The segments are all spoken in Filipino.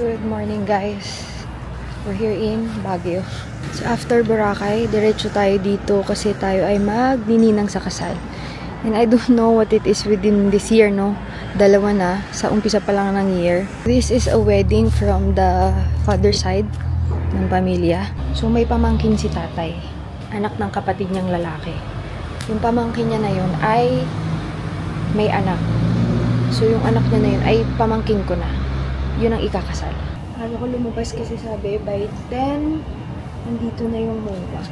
Good morning guys. We're here in Baguio. So after Boracay, diretso tayo dito kasi tayo ay magnininang sa kasal. And I don't know what it is within this year, no? Dalawa na, sa umpisa pa lang ng year. This is a wedding from the father side ng pamilya. So may pamangkin si tatay, anak ng kapatid niyang lalaki. Yung pamangkin niya na yun ay may anak. So yung anak niya na yun ay pamangkin ko na. Yun ang ikakasal. Ano ko lumabas kasi sabi, by 10, nandito na yung MOA.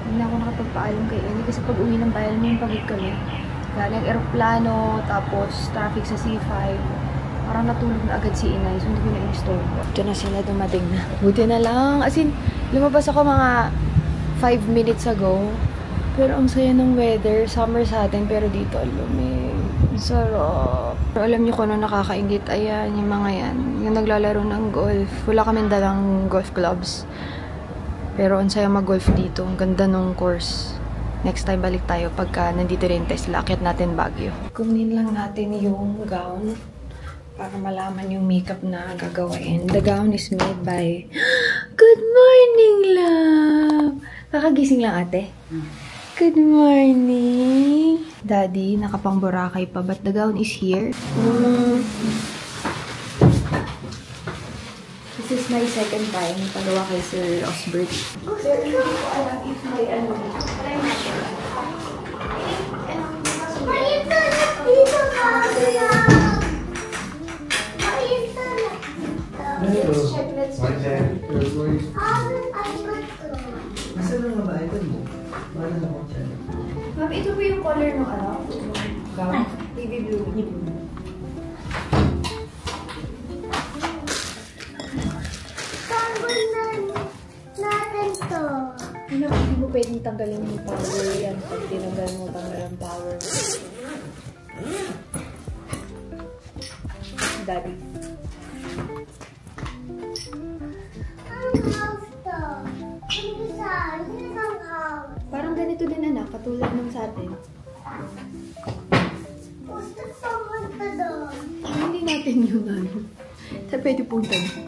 Hindi na ako nakapagpaalam kay Annie kasi pag uwi ng bayan mo yung pagod kami. Kaya nag-aeroplano, tapos traffic sa C5. Parang natulog na agad si Inay, so hindi ko na-install. Ito na sila, dumating na. Buti na lang. As in, lumabas ako mga 5 minutes ago. Pero ang saya ng weather. Summer sa atin, pero dito lumig. Sarap. Pero alam niyo kung ano nakakaingit? Ayan, yung mga yan. Yung naglalaro ng golf. Wala kaming dalang golf clubs. Pero ang saya mag-golf dito. Ang ganda nung course. Next time balik tayo pagka nandito rin tayo sila. Akyat natin Baguio. Kunin lang natin yung gown para malaman yung makeup na gagawin. The gown is made by... Good morning, love! Kakagising lang ate. Good morning! Daddy, nakapang Boracay pa, but the gown is here. This is my second time pagawa kay Sir Osbert. Sir, hindi ko alam if may ano. Let's check. Nasaan ang mga item mo? Para na ako dyan. Ma'am, ito po yung color ng ano? Gown? Navy blue. Natin to. Ano, hindi mo pwedeng tanggalin yung power yan. Pag tinanggal mo, tanggal ang power. Daddy. Ang house to. Yun ang house. Parang ganito din anak, katulad ng sa atin. Gusto pumunta doon. Hindi natin yung ano. Tayo pwede punta doon.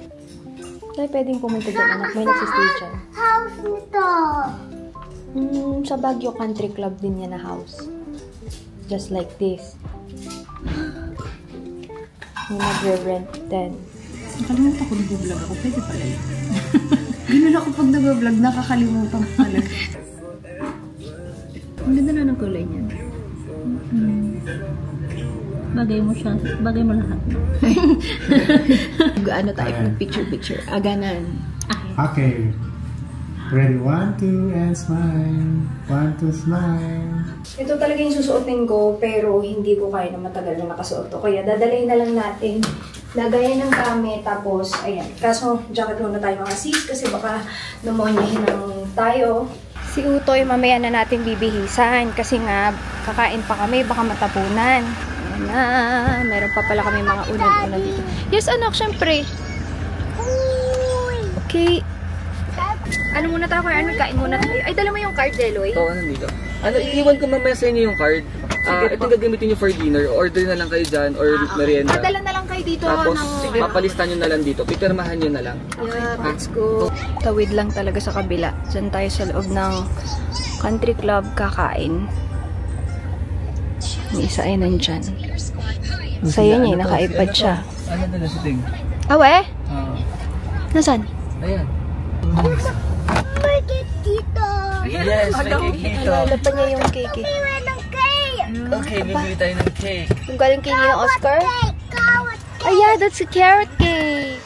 Tayo pwedeng pumunta doon anak, may nagsistay dyan. House nito. Sa Baguio Country Club din yan na house. Just like this. May nagre-rent din. Nakalimutan ko nag-vlog ako. Pwede pala yun. Ganun ako pag nag-vlog, nakakalimutan ko pala. Ang ganda na ng kulay niyan. Bagay mo siya. Bagay mo lahat. Ano tayo? Picture-picture. Aganan. Okay. Ready? 1, 2, and smile. 1, 2, smile. Ito talaga yung susuotin ko, pero hindi ko kaya na matagal na nakasuot to. Kaya dadalhin na lang natin. Lagayan ng gamit, tapos, ayan. Kaso, jacket muna tayo mga sis, kasi baka pneumonia ng tayo. Si Utoy, mamaya na natin bibihisan, kasi nga, kakain pa kami, baka matapunan. Ayan na, meron pa pala kami mga ulan-ulan dito. Yes, anak, syempre. Okay. Ano muna tayo, kaya kain muna tayo. Ay, dala mo yung card, Deloy. Oo, nandito. Ano, iiwan ko mamaya sa inyo yung card. Ito gagamitin nyo for dinner. Order na lang kayo dyan or merienda. Dala na lang kayo dito. Tapos, ng... papalistan nyo na lang dito. Pipirmahan nyo na lang. Yeah, let's go. Tawid lang talaga sa kabila. Diyan tayo sa loob ng country club kakain. May isa ay nandyan. Saya niya, naka-iPad siya. Ano na lang si Ting? Awe? Nasaan? Ayan. Bakit dito? Yes, may cake dito. Alala pa niya yung cake eh. Iwan ng cake. Okay, bibili tayo ng cake. Yung galing kay ni Oscar? Cake. Kawat cake. Oh yeah, that's a carrot cake.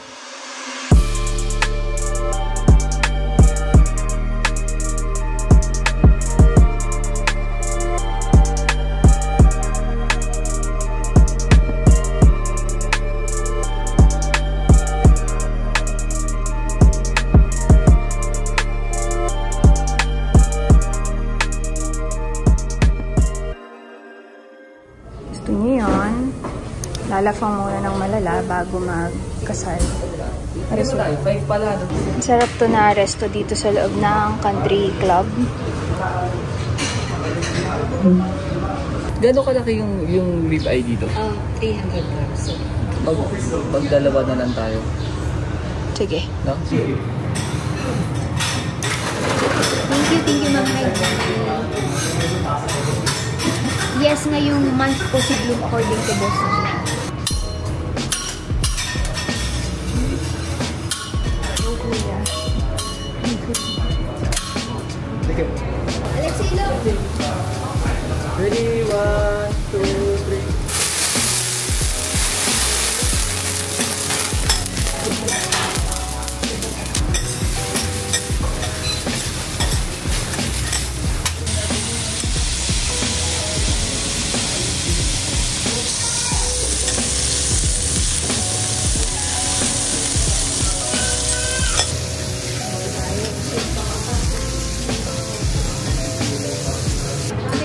Gusto niyo yun? Lalafang muna ng malala bago magkasal. Resto tayo, 5 pala. Sarap to na resto dito sa loob ng country club. Gano'ng kalaki yung rib eye dito? 300 grams. pag dalawa na lang tayo. Sige. No? Thank you, Ma'am Heidi. Yes, ngayong month po si Bloom according to boss. Oh, kuya. Sige. Alexilo! Ready? 1, 2, 3.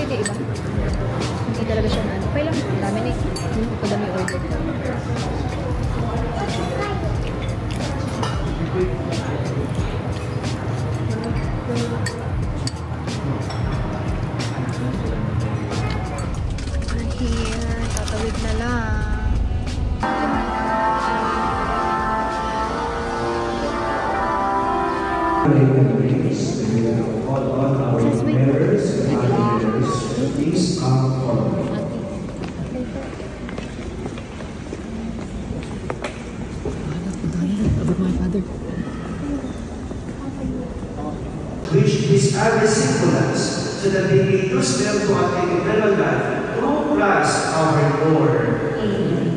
Hindi iba. Hindi talaga siya na ano. Okay lang. Ang dami na eh. Padami order. Here. Tatawid na lang. Which is our disciples, so that they may use them to attain eternal life through Christ our Lord. Amen.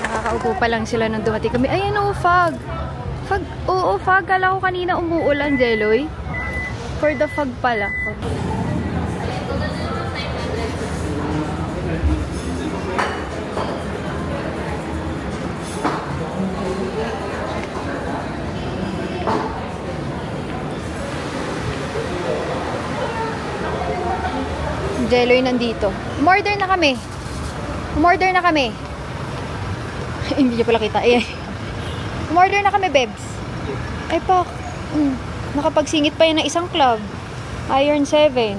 Nakakaupo pa lang sila nung dumating kami. Ayan o, fog. Fog, oo, fog. Kala ko kanina umuulan, Jeloy. For the fog pala. Jeloy nandito. Umorder na kami. Umorder na kami. Hindi niyo pala kita. Ayan. Umorder na kami, Bebs. Ay, pak. Nakapagsingit pa yan ng isang club. Iron 7.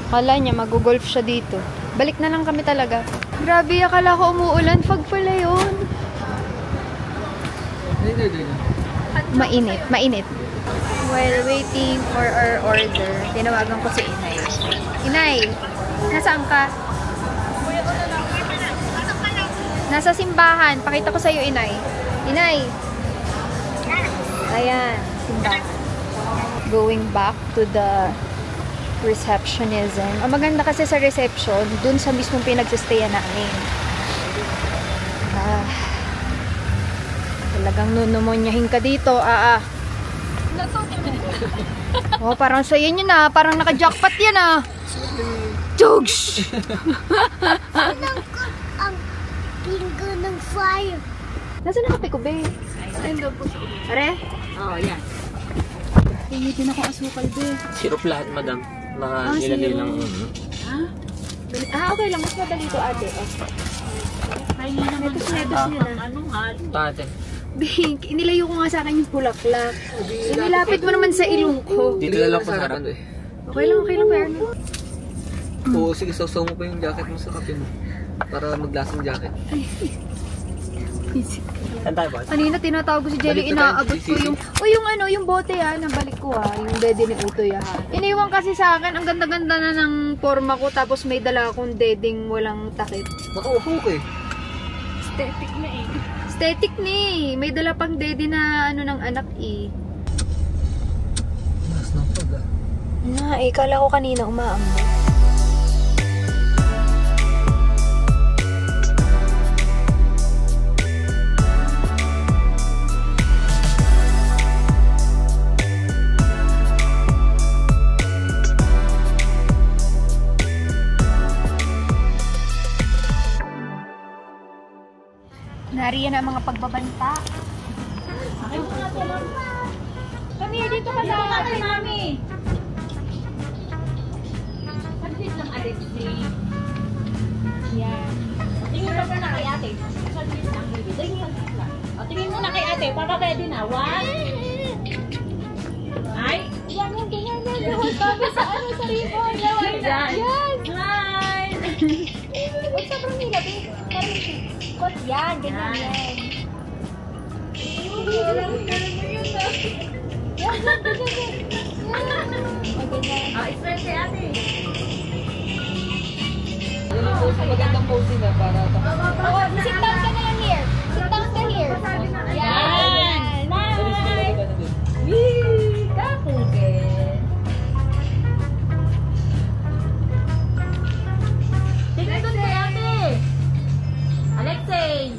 Kala niya, mag-golf siya dito. Balik na lang kami talaga. Grabe, akala ko umuulan. Fog pala yun. Mainit, mainit. While waiting for our order, tinawagan ko si Inay. Inay, nasaan ka? Nasa simbahan. Pakita ko sa'yo, Inay. Inay. Ayan, simbahan. Going back to the receptionism. Ang maganda kasi sa reception, dun sa mismong pinagsistayan namin. Talagang nunumonyahin ka dito. Oh, parang sa yan yun parang naka-jackpot yan Jogs! Ang pingo ng fire. Nasaan na kape ko, babe? Ayun daw po. Are? Oo, yan. Pinitin ako asukal, babe. Syrup lahat, madam. Nilagay lang. Okay lang. Mas madali ito, ate. Netos niya na. Ate. Bing, inilayo ko nga sa akin yung bulaklak. Inilapit mo naman sa ilong ko. Dito na lang sa harap. Okay lang, Perno. Oo, sige, sausaw mo pa yung jacket mo sa kape mo. Para maglasang jacket. Saan tayo ba? Kanina tinatawag ko si Jelly, inaabot ko yung... yung bote nabalik ko yung dede ni Utoy Iniwan kasi sa akin, ang ganda-ganda na ng forma ko, tapos may dala akong dedeng walang takip. Nakaupo ko Aesthetic na Aesthetic ni. May dala pang dede na ng anak Mas ng pag kala ko kanina umaambot. Nariyan ang mga pagbabanta. Kami, dito ka na. Dito ka kay Mami. Saglit lang, Alexi. Yan. Tingin mo na kay ate. Saglit lang, baby. Tingin mo na kay ate. Para ready na. 1. Ay. Yan. Hold kami sa ribbon. Yan. Smile. Huwag sobrang nila, baby. Yan, ganyan yan. Express si ate. Magandang pose na para Sit down ka na lang here. Sit down ka here. Yan. Nice. Wee! Kapugin. Tignan doon kay ate. Alexei!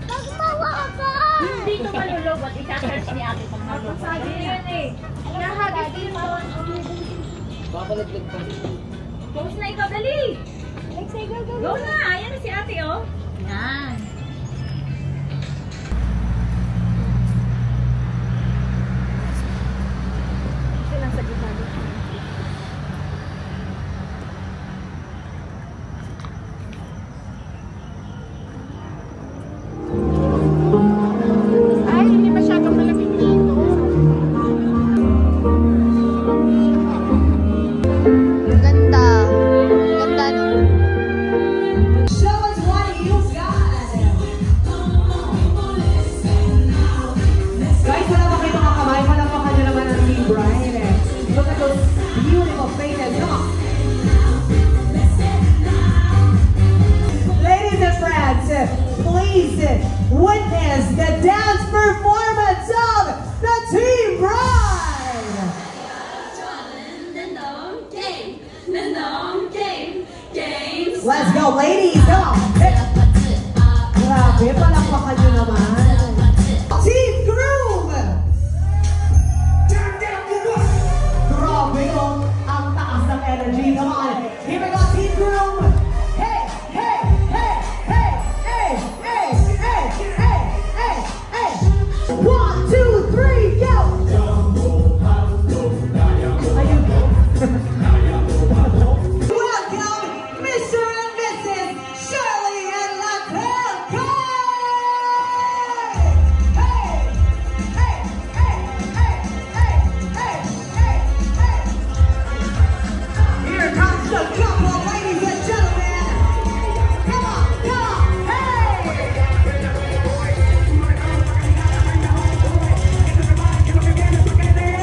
Magmawa ka! Hindi ito malulobot. Isa-search ni ate pag malulobot. Sabi yan eh. Nahagis dito. Papalaglag pa. Pose na ikaw, dali! Alexei, go, go, go! Go na! Ayan na si ate, oh. Yan. Silang sa gitna dito. Ay, hindi masyadong malamig dito. Ganda. Ganda, no? Show us what you got. Guys, wala pa kayo mga kamay. Malapakan nyo naman ang Team Brian. Look at those beautiful faces. Come on. Ladies and friends, please witness the dance performance of the Team Brian. Let's go, ladies. Come on. Grabe, palakpakan nyo naman. Team Groom! Grabe yung ang taas ng energy. Come on. Here we go, Team Groom. Hey, hey, hey, hey, hey, hey, hey, hey, hey, hey. 1, 2, 3, go! Ayun. Welcome, Mr. and Mrs. Shirley and Latrell Coy! Hey! Hey! Hey! Hey! Hey! Hey! Hey! Hey! Here comes the couple, ladies and gentlemen! Come on! Come on! Hey!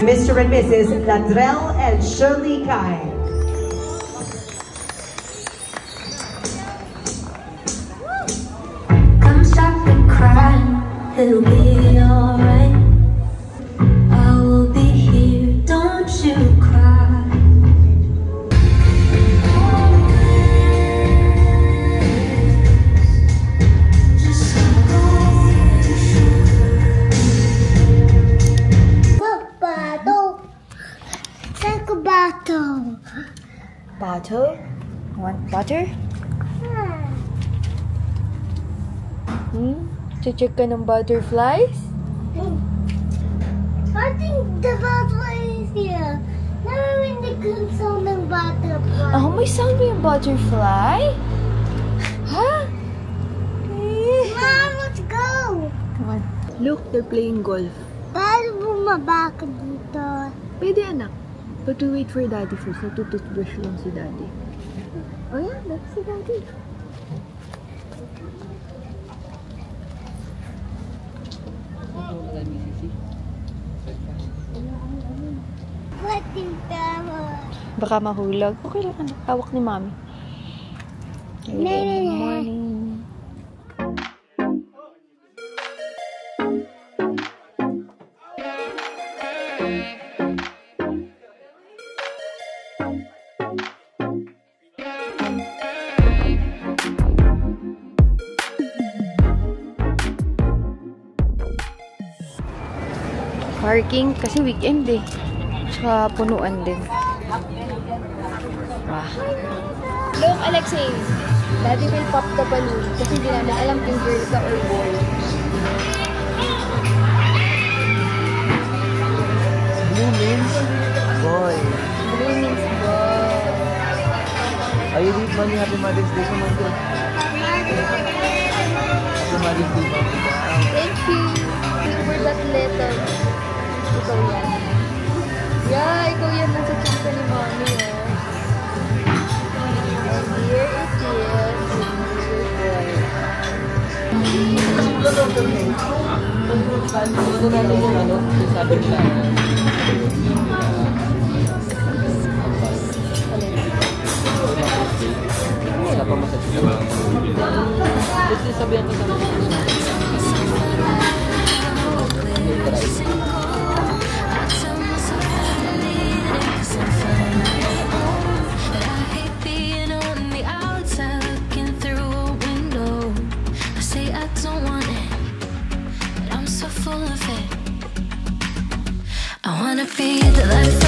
Mr. and Mrs. Latrell and Shirley Coy. Come stop the crying, it'll be alright. I will be here, don't you cry. Just Bottle. take a bottle. Bottle? Want butter? Check ka ng butterflies? I think the butterfly is here. Narinig yung sound ng butterfly. Oh, may sound ba yung butterfly? Ha? Mom, let's go! Come on. Look, they're playing golf. Paano bumaba ka dito? Pwede, anak. But we wait for daddy first. Natututbrush lang si daddy. Oh yeah, that's si daddy. Pwedeng tama. Baka mahulog. Okay lang, anak. Hawak ni mami. Good morning. Parking kasi weekend eh. Tsaka punuan din. Wow. Look, Alexei. Daddy will pop the balloon kasi hindi namin alam kung girl ka or boy. Blue means boy. Blue means boy. Ay, read money. Happy Mother's Day sa mga. Happy Mother's Day, Mami. Thank you. Thank you for that letter. Ikaw yan. Yeah, ikaw yan nasa chika ni Mami, oh. And here it is. Ito natin yung ano, sabi nila. Wala pa masasabi. Kasi sabihan ko sa mga. I wanna be the life